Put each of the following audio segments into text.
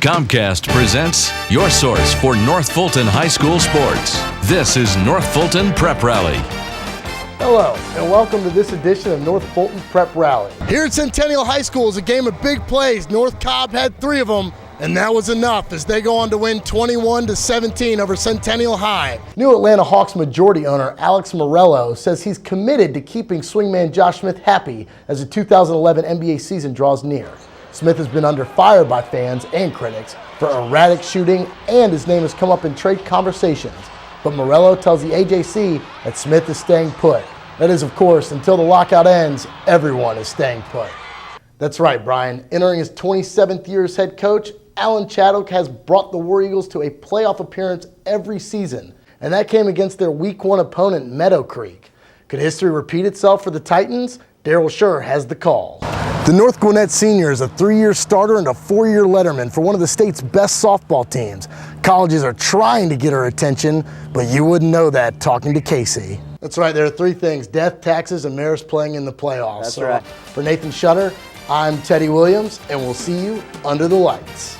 Comcast presents your source for North Fulton High School sports. This is North Fulton Prep Rally. Hello, and welcome to this edition of North Fulton Prep Rally. Here at Centennial High School is a game of big plays. North Cobb had 3 of them, and that was enough as they go on to win 21-17 over Centennial High. New Atlanta Hawks majority owner Alex Morello says he's committed to keeping swingman Josh Smith happy as the 2011 NBA season draws near. Smith has been under fire by fans and critics for erratic shooting, and his name has come up in trade conversations. But Morello tells the AJC that Smith is staying put. That is, of course, until the lockout ends, everyone is staying put. That's right, Brian. Entering his 27th year as head coach, Alan Chadwick has brought the War Eagles to a playoff appearance every season, and that came against their Week 1 opponent, Meadow Creek. Could history repeat itself for the Titans? Daryl Schur has the call. The North Gwinnett senior is a 3-year starter and a 4-year letterman for one of the state's best softball teams. Colleges are trying to get her attention, but you wouldn't know that talking to Casey. That's right, there are 3 things: death, taxes, and Marist playing in the playoffs. That's right. For Nathan Shutter, I'm Teddy Williams, and we'll see you under the lights.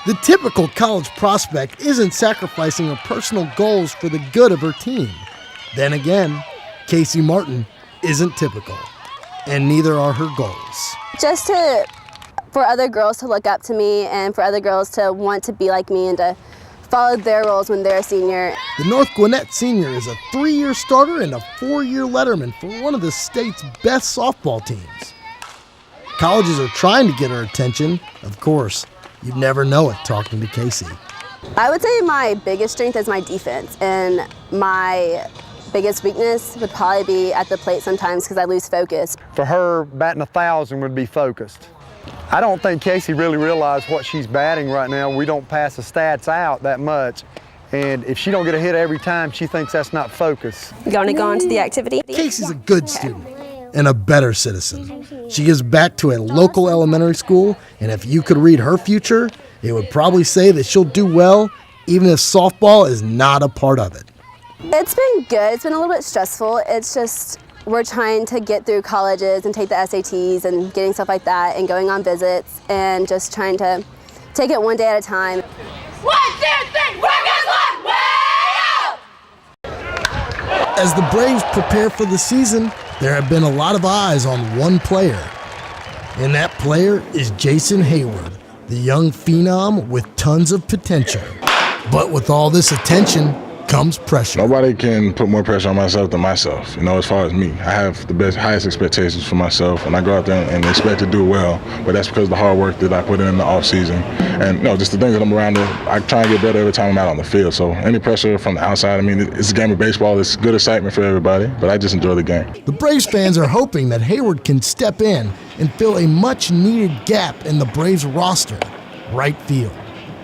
The typical college prospect isn't sacrificing her personal goals for the good of her team. Then again, Casey Martin isn't typical, and neither are her goals. Just for other girls to look up to me and for other girls to want to be like me and to follow their roles when they're a senior. The North Gwinnett senior is a 3-year starter and a 4-year letterman for one of the state's best softball teams. Colleges are trying to get her attention. Of course, you'd never know it talking to Casey. I would say my biggest strength is my defense, and my biggest weakness would probably be at the plate sometimes because I lose focus. For her, batting 1,000 would be focused. I don't think Casey really realized what she's batting right now. We don't pass the stats out that much. And if she don't get a hit every time, she thinks that's not focus. You want to go on to the activity? Casey's a good student and a better citizen. She gives back to a local elementary school, and if you could read her future, it would probably say that she'll do well, even if softball is not a part of it. It's been good. It's been a little bit stressful. It's just we're trying to get through colleges and take the SATs and getting stuff like that and going on visits and just trying to take it one day at a time. 1, 2, 3, work as one, way out! As the Braves prepare for the season, there have been a lot of eyes on one player. And that player is Jason Hayward, the young phenom with tons of potential. But with all this attention comes pressure. Nobody can put more pressure on myself than myself, as far as me. I have the highest expectations for myself, and I go out there and expect to do well, but that's because of the hard work that I put in the off season. And just the things that I'm around, I try and get better every time I'm out on the field. So any pressure from the outside, it's a game of baseball. It's good excitement for everybody, but I just enjoy the game. The Braves fans are hoping that Hayward can step in and fill a much-needed gap in the Braves roster, right field.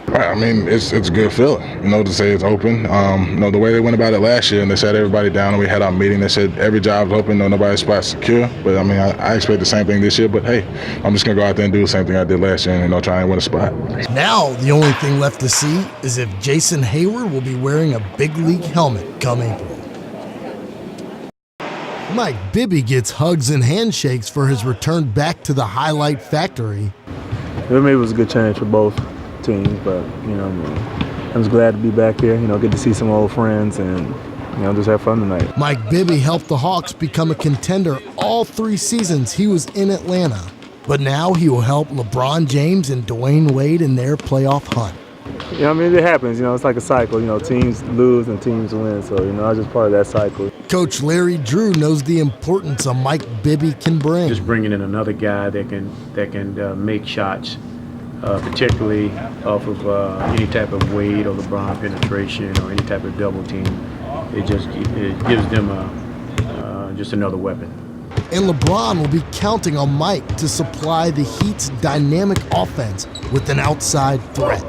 Right, it's a good feeling, to say it's open. The way they went about it last year, and they sat everybody down, and we had our meeting. They said every job's open, nobody's spot's secure. But I expect the same thing this year. But hey, I'm just gonna go out there and do the same thing I did last year, and try and win a spot. Now the only thing left to see is if Jason Hayward will be wearing a big league helmet come April. Mike Bibby gets hugs and handshakes for his return back to the Highlight Factory. Maybe it was a good change for both teams, but I'm just glad to be back here, get to see some old friends and just have fun tonight. Mike Bibby helped the Hawks become a contender all 3 seasons he was in Atlanta, but now he will help LeBron James and Dwayne Wade in their playoff hunt. It happens, it's like a cycle, teams lose and teams win, so I was just part of that cycle. Coach Larry Drew knows the importance a Mike Bibby can bring. Just bringing in another guy that can make shots, particularly off of any type of Wade or LeBron penetration or any type of double team. It gives them just another weapon. And LeBron will be counting on Mike to supply the Heat's dynamic offense with an outside threat.